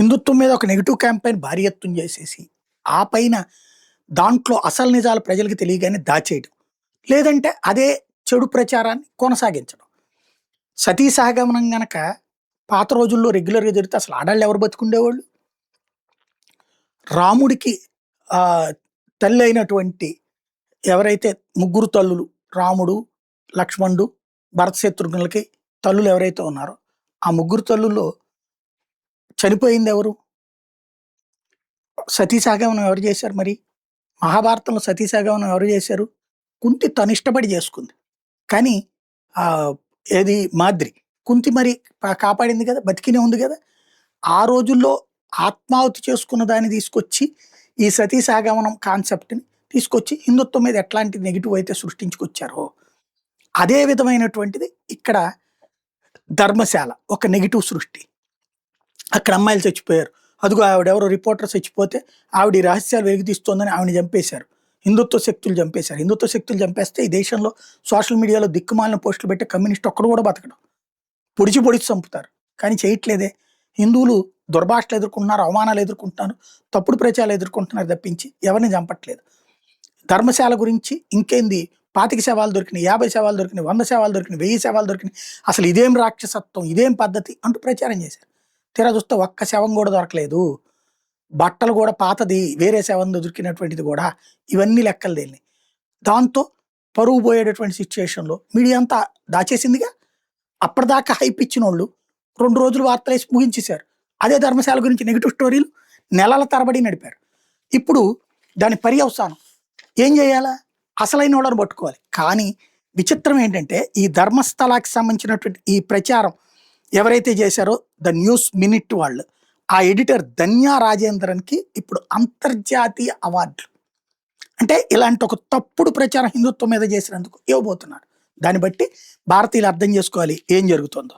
హిందుత్వం మీద ఒక నెగెటివ్ క్యాంపెయిన్ భారీ ఎత్తున చేసేసి, ఆ పైన దాంట్లో అసలు నిజాలు ప్రజలకి తెలియగానే దాచేయడం. లేదంటే అదే చెడు ప్రచారాన్ని కొనసాగించడం. సతీ సహగమనం గనక పాత రోజుల్లో రెగ్యులర్‌గా జరిగితే అసలు ఆడాళ్ళు ఎవరు బతికుండేవాళ్ళు? రాముడికి ఆహ్, తల్లయినటువంటి ఎవరైతే ముగ్గురు తల్లులు రాముడు, లక్ష్మణుడు, భరత శత్రుఘ్నులకి తల్లులు ఎవరైతే ఉన్నారో, ఆ ముగ్గురు తల్లుల్లో చనిపోయిందెవరు? సతీ సహగమనం ఎవరు చేశారు మరి? మహాభారతంలో సతీ సహగమనం ఎవరు చేశారు? కుంతి తనిష్టపడి చేసుకుంది. కానీ ఆహ్, ఏది మాద్రి. కుంతి మరి కాపాడింది కదా! బతికినే ఉంది గదా! ఆ రోజుల్లో ఆత్మాహుతి చేసుకున్న దాన్ని తీసుకొచ్చి, ఈ సతీ సహగమనం కాన్సెప్ట్‌ని తీసుకొచ్చి హిందుత్వం మీద ఎట్లాంటి నెగెటివ్ అయితే సృష్టించుకొచ్చారో, అదే విధమైనటువంటిది ఇక్కడ ధర్మశాల. ఒక నెగెటివ్ సృష్టి. అక్కడ అమ్మాయిలు చచ్చిపోయారు. అదిగో ఆవిడెవరో రిపోర్టర్ చచ్చిపోతే, ఆవిడ ఈ రహస్యాలు వెలికితీస్తోందని ఆవిడని చంపేశారు. హిందుత్వ శక్తులు చంపేశారు. హిందుత్వ శక్తులు చంపేస్తే ఈ దేశంలో సోషల్ మీడియాలో దిక్కుమాలిన పోస్టులు పెట్టే కమ్యూనిస్ట్ ఒక్కడు కూడా బతకడు. పొడిచి పొడిచి చంపుతారు. కానీ చేయట్లేదే. హిందువులు దుర్భాషలు ఎదుర్కొంటున్నారు, అవమానాలు ఎదుర్కొంటున్నారు, తప్పుడు ప్రచారాలు ఎదుర్కొంటున్నారు తప్పించి ఎవరిని చంపట్లేదు. ధర్మశాల గురించి ఇంకేంది 25 శవాలు దొరికినాయి, 50 శవాలు దొరికినాయి, 100 శవాలు దొరికినాయి, 1000 శవాలు దొరికినాయి. అసలు ఇదేం రాక్షసత్వం, ఇదేం పద్ధతి అంటూ ప్రచారం చేశారు. తీరా చూస్తే ఒక్క శవం కూడా దొరకలేదు. బట్టలు కూడా పాతది, వేరే శవం దొరికినటువంటిది కూడా, ఇవన్నీ లెక్కలు తేలినాయి. దాంతో పరువు పోయేటటువంటి సిచ్యుయేషన్‌లో మీడియా అంతా దాచేసిందిగా. అప్పటిదాకా హైప్ ఇచ్చినోళ్ళు 2 రోజులు వార్తలేసి ముగించేశారు. అదే ధర్మశాల గురించి నెగెటివ్ స్టోరీలు నెలల తరబడి నడిపారు. ఇప్పుడు దాని పర్యవసానం ఏం చేయాలా? అసలైనోళ్ళని పట్టుకోవాలి. కానీ విచిత్రం ఏంటంటే, ఈ ధర్మస్థలాకి సంబంధించినటువంటి ఈ ప్రచారం ఎవరైతే చేశారో ద న్యూస్ మినిట్ వాళ్ళు, ఆ ఎడిటర్ ధన్యా రాజేంద్రన్‌కి ఇప్పుడు అంతర్జాతీయ అవార్డులు. అంటే ఇలాంటి ఒక తప్పుడు ప్రచారం హిందుత్వం మీద చేసినందుకు ఇవ్వబోతున్నారు. దాన్ని బట్టి భారతీయులు అర్థం చేసుకోవాలి ఏం జరుగుతుందో.